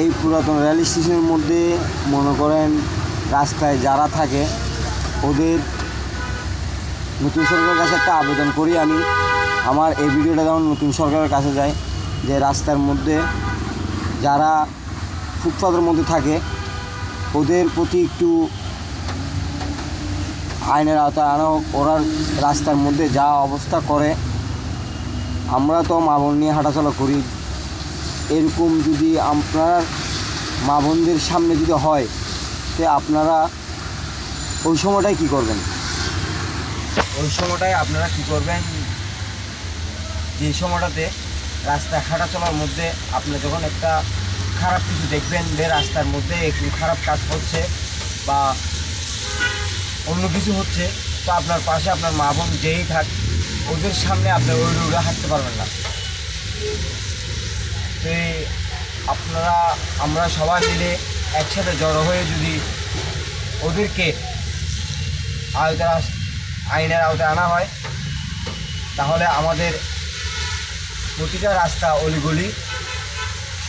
এই পুরাতন রেল স্টেশনের মধ্যে মনে করেন রাস্তায় যারা থাকে ওদের নতুন সরকারের কাছে একটা আবেদন করি আমি। আমার এই ভিডিওটা যেমন নতুন সরকারের কাছে যায় যে রাস্তার মধ্যে যারা ফুটপাতের মধ্যে থাকে ওদের প্রতি একটু আইনের আওতায় আনা হোক। ওরা রাস্তার মধ্যে যা অবস্থা করে, আমরা তো মা বোন নিয়ে হাঁটাচলা করি, এরকম যদি আপনার মা বোনদের সামনে যদি হয় তো আপনারা ওই সময়টায় কী করবেন? ওই সময়টায় আপনারা কী করবেন, যে সময়টাতে রাস্তায় হাঁটা চলার মধ্যে আপনি যখন একটা খারাপ কিছু দেখবেন যে রাস্তার মধ্যে একটু খারাপ কাজ হচ্ছে বা অন্য কিছু হচ্ছে, তো আপনার পাশে আপনার মা বোন যেই থাক ওদের সামনে আপনি ওই রোডে হাঁটতে পারবেন না। তো আমরা সবাই মিলে একসাথে জড়ো হয়ে যদি ওদেরকে আইনের আওতায় আনা হয় তাহলে আমাদের প্রতিটা রাস্তা অলিগলি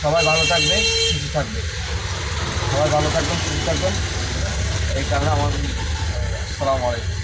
সবাই ভালো থাকবে, সুস্থ থাকবে। সবাই ভালো থাকবেন, সুস্থ থাকবেন। এই কারণে আমাদের আসসালামু আলাইকুম।